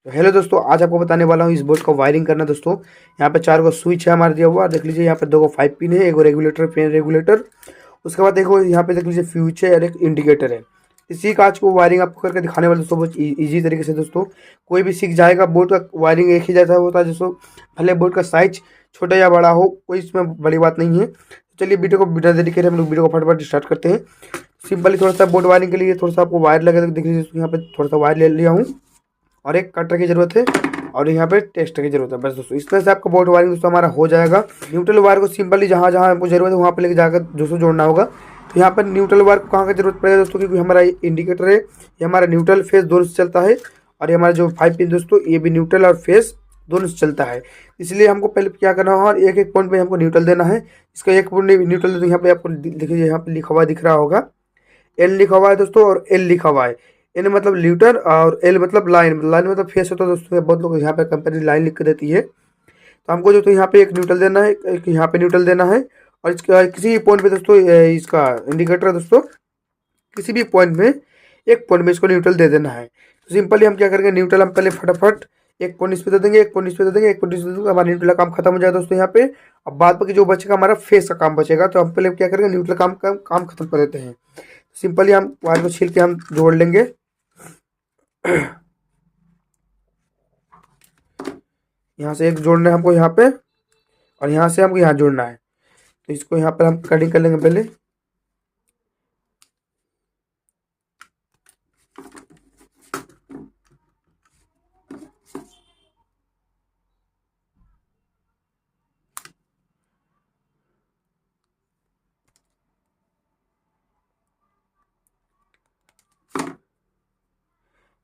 तो हेलो दोस्तों, आज आपको बताने वाला हूँ इस बोर्ड का वायरिंग करना। दोस्तों यहाँ पे 4 गो स्विच है हमारा दिया हुआ, देख लीजिए। यहाँ पे 2 गो 5 पिन है, एक रेगुलेटर, फैन रेगुलेटर। उसके बाद देखो यहाँ पे देख लीजिए फ्यूज है और एक इंडिकेटर है। इसी का आज को वायरिंग आपको करके दिखाने वाले दोस्तों, बहुत ईजी तरीके से। दोस्तों कोई भी सीख जाएगा, बोर्ड का वायरिंग एक ही जैसा होता है दोस्तों, भले बोर्ड का साइज छोटा या बड़ा हो, कोई इसमें बड़ी बात नहीं है। तो चलिए वीडियो को बिना देरी करे हम लोग वीडियो को फटाफट स्टार्ट करते हैं। सिंपली थोड़ा सा बोर्ड वायरिंग के लिए थोड़ा सा आपको वायर लगे, देख लीजिए यहाँ पे थोड़ा सा वायर ले लिया हूँ और एक कटर की ज़रूरत है और यहाँ पे टेस्टर की जरूरत है। बस दोस्तों इस तरह से आपका बोर्ड वायरिंग दोस्तों हमारा हो जाएगा। न्यूट्रल वायर को सिंपली जहाँ जहाँ आपको जरूरत है वहाँ पे लेके जाकर दोस्तों जोड़ना होगा। तो यहाँ पर न्यूट्रल वायर को कहाँ की जरूरत पड़ेगा दोस्तों, क्योंकि हमारा इंडिकेटर है, ये हमारा न्यूट्रल फेस दोनों से चलता है। और ये हमारा जो 5 पिन दोस्तों, ये भी न्यूट्रल और फेस दोनों से चलता है। इसलिए हमको पहले क्या करना होगा, एक एक पॉइंट पे हमको न्यूट्रल देना है। इसका एक पॉइंट न्यूट्रल यहाँ पे आपको देखिए, यहाँ पे लिखा हुआ दिख रहा होगा, एल लिखा हुआ है दोस्तों और एल लिखा हुआ है। एन मतलब ल्यूटर और एल मतलब लाइन, लाइन मतलब फेस होता है दोस्तों। बहुत लोग यहाँ पे कंपनी लाइन लिख के देती है। तो हमको जो तो यहाँ पे एक न्यूट्रल देना है, एक यहाँ पे न्यूट्रल देना है। और इसका किसी भी पॉइंट पे दोस्तों इसका इंडिकेटर दोस्तों किसी भी पॉइंट में, एक पॉइंट में इसको न्यूट्रल दे देना है। तो सिंपली हम क्या करेंगे, न्यूट्रल हम पहले फटाफट एक पॉइंट इस पे दे देंगे, एक पॉइंट इस पे दे देंगे, एक पॉइंट इस पे दे देंगे, हमारा न्यूट्रल का काम खत्म हो जाएगा दोस्तों यहाँ पे। अब बाद बाकी जो बचेगा हमारा फेस का काम बचेगा। तो हम पहले क्या करेंगे, न्यूट्रल काम खत्म कर देते हैं। सिंपली हम वायर को छील के हम जोड़ लेंगे। यहाँ से एक जोड़ना है हमको यहाँ पे, और यहाँ से हमको यहाँ जोड़ना है। तो इसको यहाँ पर हम कटिंग कर लेंगे पहले।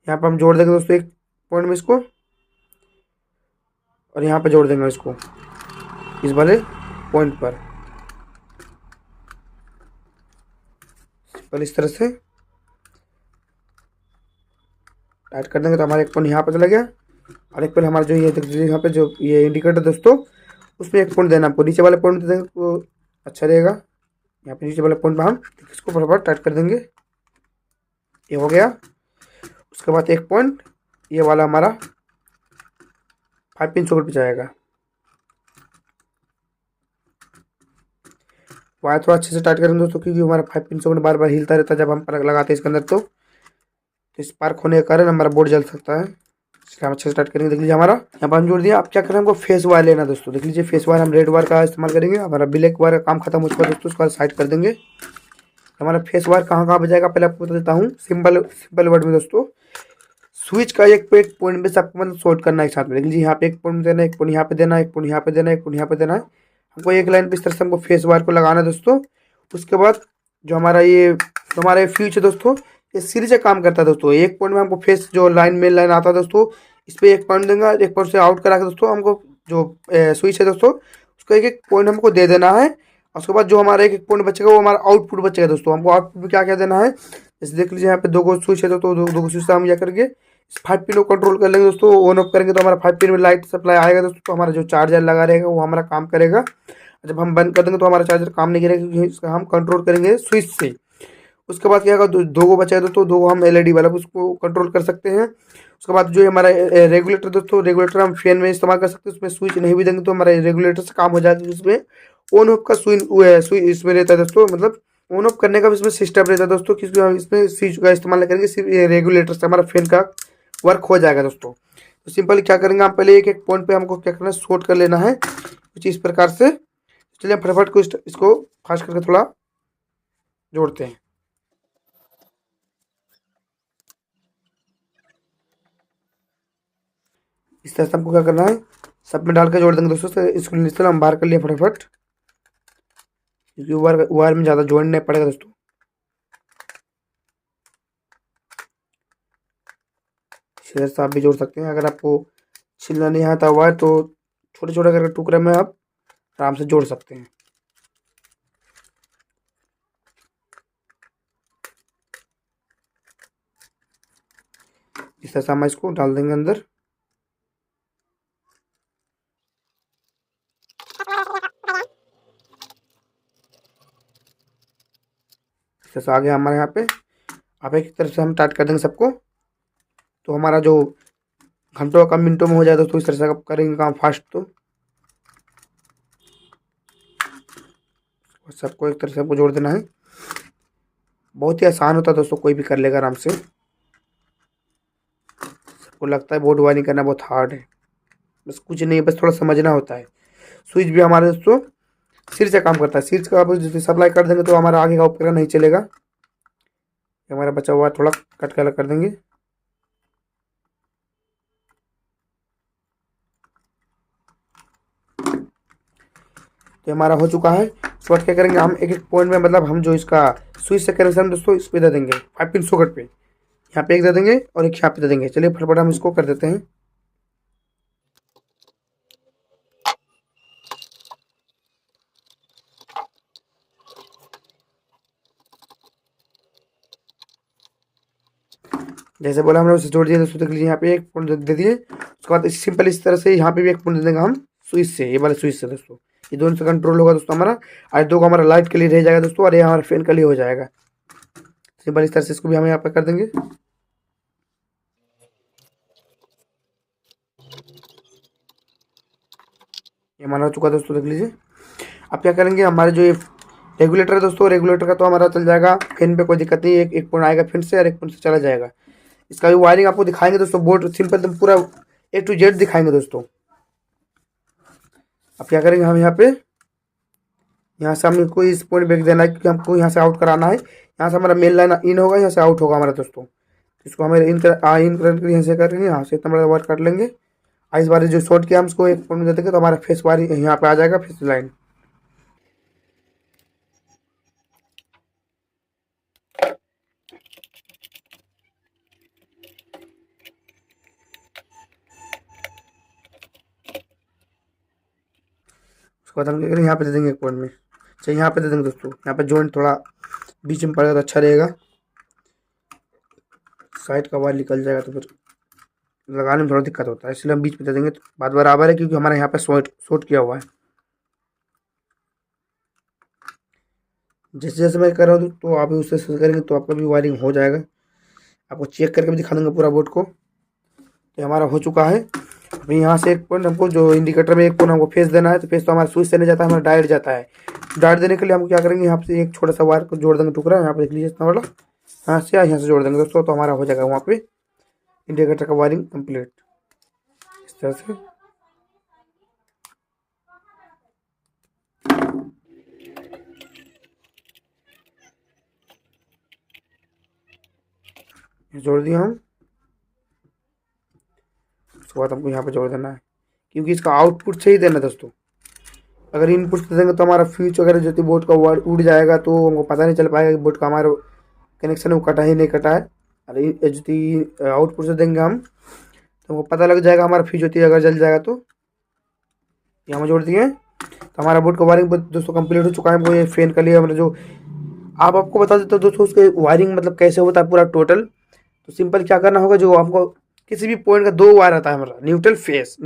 यहाँ पर हम जोड़ देंगे दोस्तों एक पॉइंट में इसको, और यहाँ पे जोड़ देंगे इसको इस वाले पॉइंट पर। पहले इस तरह से टाइट कर देंगे तो हमारा एक पॉइंट यहाँ पे चला गया। और एक पहले हमारा जो ये देख लीजिए यहाँ पे जो ये इंडिकेटर दोस्तों, उसमें एक पॉइंट देना, आपको नीचे वाले पॉइंट दे देंगे तो अच्छा रहेगा। यहाँ पे नीचे वाले पॉइंट पर हम इसको फटाफट टाइट कर देंगे। ये हो गया। उसके बाद एक पॉइंट ये वाला हमारा 5 पिन सॉकेट पे जाएगा। वायर थोड़ा अच्छे से टाइट करेंगे दोस्तों, क्योंकि हमारा 5 पिन सॉकेट बार बार हिलता रहता है जब हम प्लग लगाते हैं इसके अंदर। तो स्पार्क होने के कारण हमारा बोर्ड जल सकता है, इसलिए हम अच्छे से टाइट करेंगे। देख लीजिए हमारा यहाँ पर हम जोड़ दिया। अब क्या करें, हमको फेस वायर लेना दोस्तों। देख लीजिए फेस वायर हम रेड वायर का इस्तेमाल करेंगे। हमारा ब्लैक वायर का काम खत्म हो चुका है दोस्तों, उसका साइड कर देंगे। हमारा फेस वायर कहाँ कहाँ बजाएगा पहले आपको बता देता हूँ, सिंपल सिंपल वर्ड में दोस्तों। स्विच का एक पे एक पॉइंट में से आपको मतलब शॉर्ट करना है एक साथ में। देख लीजिए यहाँ पे एक पॉइंट देना है, एक पॉइंट यहाँ पे देना है, एक पॉइंट यहाँ पे देना है, एक पॉइंट यहाँ पे देना है। हमको एक लाइन पे इस तरह से हमको फेस वायर को लगाना है दोस्तों। उसके बाद जो हमारा ये हमारा ये फ्यूज है दोस्तों, ये सीरीज से काम करता है दोस्तों। एक पॉइंट में हमको फेस जो लाइन मेन लाइन आता है दोस्तों, इस पर एक पॉइंट देंगे, एक पॉइंट से आउट करा के दोस्तों हमको जो स्विच है दोस्तों, उसका एक एक पॉइंट हमको दे देना है। और उसके बाद जो हमारा एक एक पॉइंट बचेगा वो हमारा आउटपुट बचेगा दोस्तों। हमको आउटपुट में क्या क्या देना है, जैसे देख लीजिए यहाँ पे 2 गो स्विच है दोस्तों, 2 गो स्विच से हम क्या करके 5 पिन को कंट्रोल कर लेंगे दोस्तों। ऑन ऑफ करेंगे तो हमारा 5 पिन में लाइट सप्लाई आएगा दोस्तों। तो हमारा जो चार्जर लगा रहेगा वो हमारा काम करेगा। जब हम बंद कर देंगे तो हमारा चार्जर काम नहीं करेगा, क्योंकि इसका हम कंट्रोल करेंगे स्विच से। उसके बाद क्या होगा, 2 गो बचा है दोस्तों, 2 गो हम एलईडी वाला उसको कंट्रोल कर सकते हैं। उसके बाद जो हमारा रेगुलेटर दोस्तों, रेगुलेटर हम फैन में इस्तेमाल कर सकते हैं। उसमें स्विच नहीं भी देंगे तो हमारा रेगुलेटर से काम हो जाएगा। उसमें ऑन ऑफ का स्विच इसमें रहता है दोस्तों, मतलब ऑन ऑफ करने का भी इसमें सिस्टम रहता है दोस्तों, क्योंकि हम इसमें स्विच का इस्तेमाल नहीं करेंगे, सिर्फ रेगुलेटर से हमारा फैन का वर्क हो जाएगा दोस्तों। तो सिंपली क्या करेंगे, हम पहले एक एक पॉइंट पे हमको क्या करना है, शॉर्ट कर लेना है कुछ इस प्रकार से। चलिए फटाफट को इसको फास्ट करके थोड़ा जोड़ते हैं। इस तरह से हमको क्या करना है, सब में डाल के जोड़ देंगे दोस्तों। से इसको इस तरह हम बाहर कर लिए फटाफट, क्योंकि वायर वायर में ज़्यादा जोड़ना नहीं पड़ेगा दोस्तों। शेयर से आप भी जोड़ सकते हैं। अगर आपको छिलना नहीं आता वायर तो छोटे छोटे करके टुकड़े में आप आराम से जोड़ सकते हैं। इस तरह से हम इसको डाल देंगे अंदर। इस तरह से आ गया हमारे यहाँ पे। अब एक तरफ से हम टाइट कर देंगे सबको। तो हमारा जो घंटों का मिनटों में हो जाए दोस्तों। इस तरह से आप करेंगे काम फास्ट तो सबको एक तरह से आपको जोड़ देना है। बहुत ही आसान होता है दोस्तों, कोई भी कर लेगा आराम से। सबको लगता है बोर्ड वायरिंग करना बहुत हार्ड है, बस कुछ नहीं है, बस थोड़ा समझना होता है। स्विच भी हमारे दोस्तों सिर से काम करता है। सिर का आप सप्लाई कर देंगे तो हमारा आगे का उपकरण नहीं चलेगा। हमारा बचा हुआ थोड़ा कट कर अलग कर देंगे। तो हमारा हो चुका है। उसके बाद क्या करेंगे हम, एक एक पॉइंट में मतलब हम जो इसका स्विच से कनेक्शन दोस्तों इस पे दे देंगे 5 पिन सॉकेट पे। यहाँ पे एक दे देंगे और एक यहाँ पे दे देंगे। चलिए फटाफट हम इसको कर देते हैं। जैसे बोला हमने उसे जोड़ दिया दोस्तों, देख लीजिए यहाँ पे एक पॉइंट दे दिए। उसके बाद सिंपल इस तरह से यहाँ पे भी एक पॉइंट दे देंगे हम स्विच से, ये वाले स्विच से दोस्तों। ये दोनों से कंट्रोल होगा दोस्तों हमारा। आज दो का हमारा लाइट के लिए रह जाएगा दोस्तों, और ये हमारा फैन के लिए हो जाएगा। सिंपल इस तरह से इसको भी हम यहाँ पे कर देंगे। ये हमारा हो चुका दोस्तों, देख लीजिए। अब क्या करेंगे, हमारे जो ये रेगुलेटर है दोस्तों, रेगुलेटर का तो हमारा चल जाएगा फैन पे, कोई दिक्कत नहीं। एक पॉइंट आएगा फैन से और एक पॉइंट से चला जाएगा। इसका भी वायरिंग आपको दिखाएंगे दोस्तों, बोर्ड सिंपल एकदम पूरा A to Z दिखाएंगे दोस्तों। अब क्या करेंगे हम यहाँ से हमें कोई इस पॉइंट ब्रेक देना है, क्योंकि हमको यहाँ से आउट कराना है। यहाँ से हमारा मेन लाइन इन होगा, यहाँ से आउट होगा हमारा दोस्तों। इसको हमें इन करके यहाँ से करेंगे, यहाँ से इतना बड़ा वायर काट लेंगे। इस बार जो शॉर्ट किया हम इसको एक पॉइंट में दे देंगे तो हमारा फेस वायर यहाँ पे आ जाएगा, फेस लाइन। उसके बाद हम क्या करेंगे, यहाँ पे दे देंगे एक पॉइंट में। चाहिए यहाँ पे दे देंगे दोस्तों। यहाँ पे जॉइंट थोड़ा बीच में पड़ेगा तो अच्छा रहेगा, साइड का वायर निकल जाएगा तो फिर लगाने में थोड़ा दिक्कत होता है, इसलिए हम बीच में दे देंगे तो बात बराबर है, क्योंकि हमारे यहाँ पे शॉर्ट किया हुआ है। जैसे जैसे मैं कर रहा हूँ तो आप भी उससे करेंगे तो आपका भी वायरिंग हो जाएगा। आपको चेक करके भी दिखा देंगे पूरा बोर्ड को। तो हमारा हो चुका है। अभी यहाँ से एक पॉइंट हमको जो इंडिकेटर में एक पॉइंट हमको फेस देना है, तो फेस तो हमारा स्विच से नहीं जाता है, हमारा डायरेक्ट जाता है। डायरेक्ट देने के लिए हम क्या करेंगे, यहाँ से एक छोटा सा वायर को जोड़ देंगे, टुकड़ा यहाँ पे देख लीजिए इतना बड़ा, यहाँ से जोड़ देंगे दोस्तों। तो हमारा हो जाएगा वहाँ पे इंडिकेटर का वायरिंग कंप्लीट इस तरह से। जोड़ दिया हम। उसके बाद हमको यहाँ पे जोड़ देना है, क्योंकि इसका आउटपुट से ही देना दोस्तों। अगर इनपुट से देंगे तो हमारा फ्यूज वगैरह जो बोर्ड का वायर उड़ जाएगा, तो हमको पता नहीं चल पाएगा कि बोर्ड का हमारा कनेक्शन वो कटा ही नहीं कटा है। अरे यदि आउटपुट से देंगे हम तो हमको पता लग जाएगा हमारा फ्यूज होती है, अगर जल जाएगा तो। ये हम जोड़ दिए तो हमारा बोर्ड का वायरिंग दोस्तों कंप्लीट हो चुका है। हमको ये फैन के लिए हमारा जो आपको बता देता हूँ दोस्तों, उसके वायरिंग मतलब कैसे होता है पूरा टोटल। तो सिंपल क्या करना होगा, जो हमको किसी भी पॉइंट का दो वायर आता है हमारा, न्यूट्रल फेस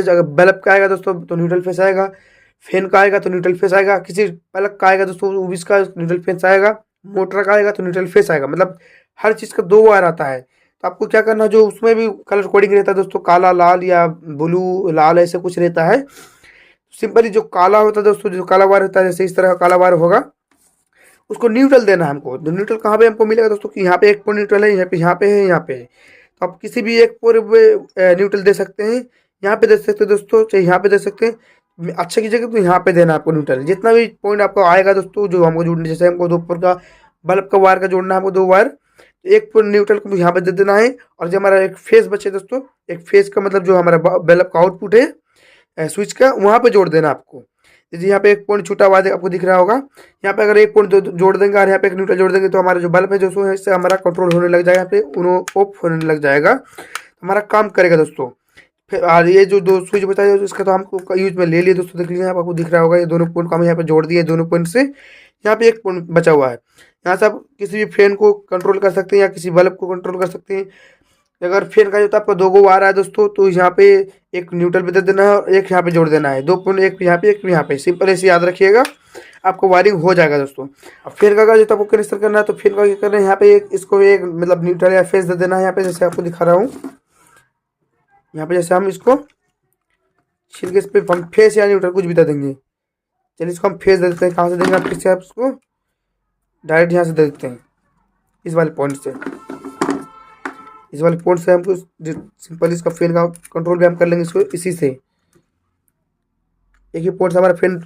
अगर बल्ब का आएगा दोस्तों तो न्यूट्रल फेस आएगा, फैन का आएगा तो न्यूट्रल फेस आएगा, किसी पलक का आएगा दोस्तों वो इसका न्यूट्रल फेस आएगा, मोटर का आएगा तो न्यूट्रल फेस आएगा। मतलब हर चीज़ का दो वायर आता है। तो आपको क्या करना है, जो उसमें भी कलर कोडिंग रहता है दोस्तों, काला लाल या ब्लू लाल ऐसे कुछ रहता है। सिंपली जो काला होता है दोस्तों, जो काला वायर होता है, जैसे इस तरह का काला वायर होगा, उसको न्यूट्रल देना है हमको। तो न्यूट्रल कहाँ पे हमको मिलेगा दोस्तों, कि यहाँ पे एक पॉइंट न्यूट्रल है, यहाँ पे है, यहाँ पे है। तो आप किसी भी एक पॉइंट पे न्यूट्रल दे सकते हैं, यहाँ पे दे सकते हैं दोस्तों, चाहे यहाँ पे दे सकते हैं। अच्छा कीजिएगा तो यहाँ पे देना है आपको न्यूट्रल। जितना भी पॉइंट आपको आएगा दोस्तों, जो हमको जोड़ने, जैसे हमको दो ऊपर का बल्ब का वायर का जोड़ना है हमको दो वायर, तो एक पॉइंट न्यूट्रल को यहाँ पे दे देना है। और जो हमारा एक फेस बचे दोस्तों, एक फेस का मतलब जो हमारा बल्ब का आउटपुट है स्विच का, वहाँ पे जोड़ देना आपको। जैसे यहाँ पे एक पॉइंट छूटा हुआ आपको दिख रहा होगा, यहाँ पे अगर एक पॉइंट जोड़ देंगे और यहाँ पे एक न्यूट्रल जोड़ देंगे तो हमारा जो बल्ब है दोस्तों, इससे हमारा कंट्रोल होने लग जाएगा, यहाँ पे ऑफ होने लग जाएगा, हमारा काम करेगा दोस्तों। फिर और ये जो दो स्विच बचा है इसका तो हमको यूज में ले लिए दोस्तों, देख लीजिए आपको दिख रहा होगा। ये दोनों पॉइंट को हम यहाँ पे जोड़ दिए, दोनों पॉइंट से यहाँ पे एक पॉइंट बचा हुआ है। यहाँ से आप किसी भी फैन को कंट्रोल कर सकते हैं या किसी बल्ब को कंट्रोल कर सकते हैं। अगर फैन का जो था आपका दो गो वायर है दोस्तों, तो यहाँ पे एक न्यूट्रल पे दे देना है और एक यहाँ पे जोड़ देना है, दो पॉइंट, एक यहाँ पे एक यहाँ पे। सिंपल ऐसे याद रखिएगा, आपको वायरिंग हो जाएगा दोस्तों। अब फैन का जो आपको कनेक्शन करना है, तो फैन का क्या करना है, यहाँ पे एक इसको एक मतलब न्यूट्रल या फेस दे देना है यहाँ पे, जैसे आपको दिखा रहा हूँ। यहाँ पे जैसे हम इसको छील के इस पर हम फेस या न्यूट्रल कुछ भी दे देंगे। चलिए इसको हम फेस दे देते हैं। कहाँ से देंगे आप, फिर से आप इसको डायरेक्ट यहाँ से दे देते हैं, इस वाले पॉइंट से। इस वाले पॉइंट से हमको सिंपल इसका फैन का कंट्रोल भी हम कर लेंगे इसको इसी से। एक ही पॉइंट से हमारा फैन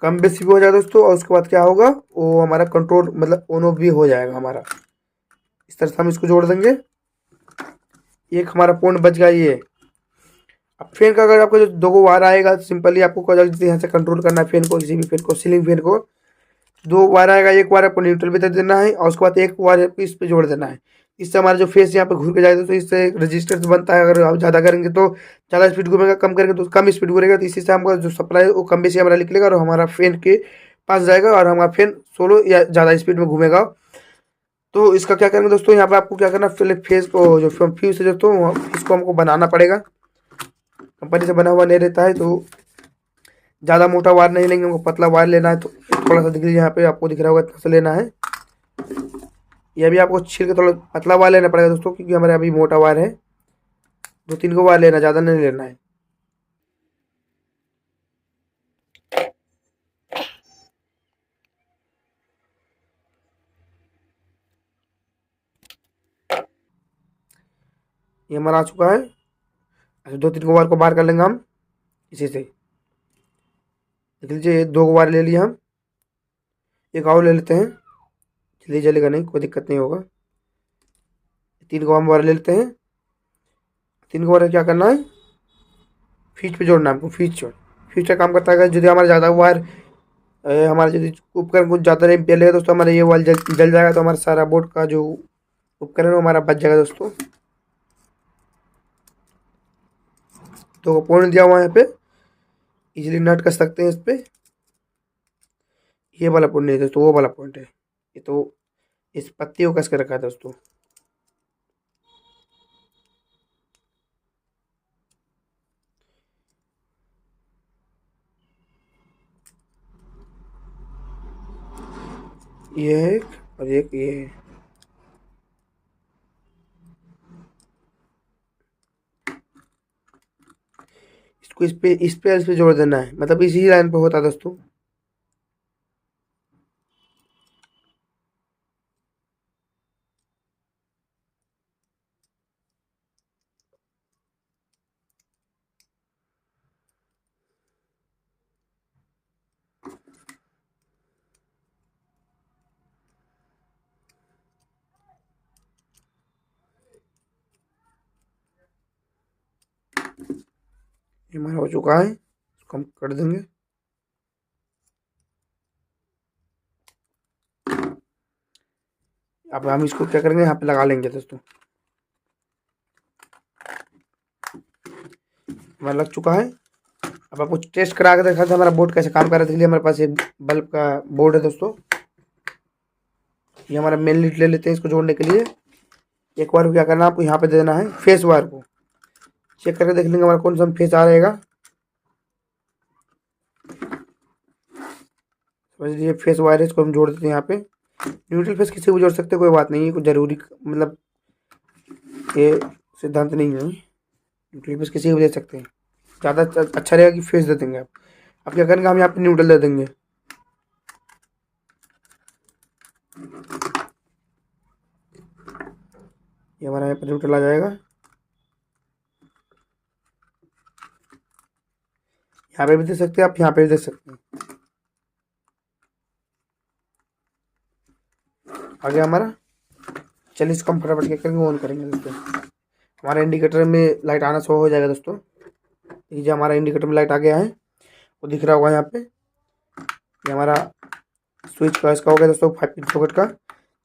कम बेसी भी हो जाएगा दोस्तों, और उसके बाद क्या होगा, वो हमारा कंट्रोल मतलब ऑन ऑफ भी हो जाएगा हमारा। इस तरह से हम इसको जोड़ देंगे। एक हमारा पॉइंट बच गया ये। अब फैन का अगर आपको जो दो वायर आएगा, सिंपली आपको यहाँ से कंट्रोल करना है फैन को, किसी भी फैन को, सीलिंग फैन को। दो वायर आएगा, एक वायर आपको न्यूट्रल पे दे देना है, और उसके बाद एक वायर आपको इस पे जोड़ देना है। इससे हमारा जो फेस यहाँ पे घूर के जाएगा तो इससे रजिस्टेंस बनता है। अगर आप ज़्यादा करेंगे तो ज़्यादा स्पीड घूमेगा, कम करेंगे तो कम स्पीड घूमेगा। तो इसी से हमारा जो सप्लाई वो कम बेसी हमारा निकलेगा और हमारा फैन के पास जाएगा, और हमारा फैन सोलो या ज़्यादा स्पीड में घूमेगा। तो इसका क्या करेंगे दोस्तों, यहाँ पे आपको क्या करना, पहले फेस को जो फ्यूज है दोस्तों, इसको हमको बनाना पड़ेगा। कंपनी से बना हुआ नहीं रहता है, तो ज़्यादा मोटा वायर नहीं लेंगे, हमको पतला वायर लेना है। तो थोड़ा सा दिख लीजिए, यहाँ पे आपको दिख रहा होगा इतना सा लेना है। ये भी आपको छील के थोड़ा पतला वायर लेना पड़ेगा दोस्तों, क्योंकि हमारे अभी मोटा वायर है। 2-3 को वायर लेना, ज़्यादा नहीं लेना है। ये हमारा आ चुका है। अच्छा, 2-3 को वायर को बाहर कर लेंगे हम इसी से। देख लीजिए, 2 को वायर ले लिए हम, एक और ले लेते हैं। चलिए, जलेगा नहीं, कोई दिक्कत नहीं होगा। 3 को हम वायर ले लेते हैं। 3 को वायर क्या करना है, फीज पे जोड़ना है हमको। फीज का काम करता है। यदि हमारा ज़्यादा वायर हमारा यदि उपकरण कुछ ज़्यादा नहीं जलेगा दोस्तों, हमारा ये वायर जल जाएगा, तो हमारा सारा बोर्ड का जो उपकरण है वो हमारा बच जाएगा दोस्तों। तो पॉइंट दिया हुआ है यहाँ पे, इजीली नट कर सकते हैं इस पे। ये वाला पॉइंट नहीं है दोस्तों, वो वाला पॉइंट है ये। तो इस पत्ती को कस के रखा है दोस्तों। ये है एक, और एक ये है। इसको इस पे जोड़ देना है, मतलब इसी लाइन पे होता है दोस्तों। ये हमारा हो चुका है, इसको हम कर देंगे। अब हम इसको क्या करेंगे, यहाँ पे लगा लेंगे दोस्तों। हमारा लग चुका है। अब आपको टेस्ट करा के देखा था हमारा बोर्ड कैसे काम कर रहा है। इसलिए हमारे पास एक बल्ब का बोर्ड है दोस्तों। ये हमारा मेन लीड ले लेते हैं इसको जोड़ने के लिए। एक बार क्या करना है, आपको यहाँ पे देना है फेस वायर को। चेक करके देख लेंगे हमारा कौन सा फेस आ रहेगा। ये फेस वायर है, इसको हम जोड़ देते हैं यहाँ पे। न्यूट्रल फेस किसी को जोड़ सकते हैं, कोई बात नहीं है, कोई जरूरी मतलब ये सिद्धांत नहीं है। न्यूट्रल फेस किसी को दे सकते हैं, ज़्यादा अच्छा रहेगा कि फेस दे देंगे आप। अब क्या करेंगे, हम यहाँ पे न्यूट्रल दे देंगे। ये हमारा यहाँ पर न्यूट्रल आ जाएगा। यहाँ पे भी दे सकते हैं आप, यहाँ पे भी दे सकते हैं। आ गया हमारा। चलिए इसको हम फटाफट क्या करेंगे, ऑन करेंगे दोस्तों। हमारे इंडिकेटर में लाइट आना शो हो जाएगा दोस्तों। देखिए हमारा इंडिकेटर में लाइट आ गया है, वो दिख रहा होगा यहाँ पे। ये हमारा स्विच का इसका हो गया दोस्तों 5 पिन सॉकेट का।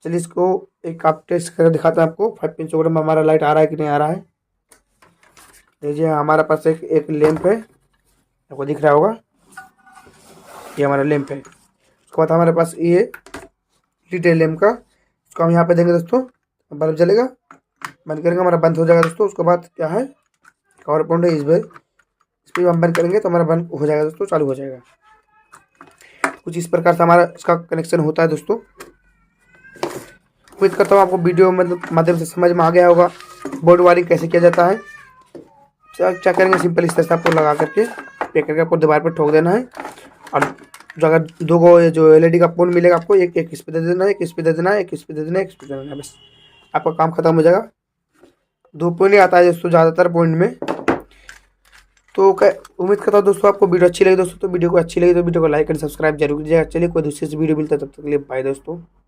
चलिए इसको एक आप टेस्ट करके दिखाते हैं आपको 5 पिन सॉकेट में हमारा लाइट आ रहा है कि नहीं आ रहा है। देखिए हमारे पास एक लैंप है, आपको दिख रहा होगा, ये हमारा लैंप है। उसके बाद हमारे पास ये लीड है लैंप का, इसको हम यहाँ पे देंगे दोस्तों, बल्ब जलेगा। बंद करेंगे, हमारा बंद हो जाएगा दोस्तों। उसके बाद क्या है, पावर पॉइंट है, इस पर हम बंद करेंगे तो हमारा बंद हो जाएगा दोस्तों, चालू हो जाएगा। कुछ इस प्रकार से हमारा इसका कनेक्शन होता है दोस्तों। उम्मीद करता हूँ आपको वीडियो मतलब माध्यम से समझ में आ गया होगा बोर्ड वायरिंग कैसे किया जाता है। क्या करेंगे, सिंपल इस तरह से आपको लगा करके पे करके आपको दीवार पर ठोक देना है। और जो अगर दो गो जो एलईडी का पोल मिलेगा आपको, एक इस पे दे देना है, एक इस पे दे देना है, एक इस पे दे देना है, एक इस पे दे देना है, बस आपका काम खत्म हो जाएगा। 2 पॉइंट ही आता है दोस्तों ज़्यादातर पॉइंट में। तो उम्मीद करता हूँ दोस्तों आपको वीडियो अच्छी लगी दोस्तों। तो वीडियो को अच्छी लगी तो वीडियो को लाइक एंड सब्सक्राइब जरूर कीजिएगा। चलिए कोई दूसरी वीडियो मिलता है, तब तक के लिए बाय दोस्तों।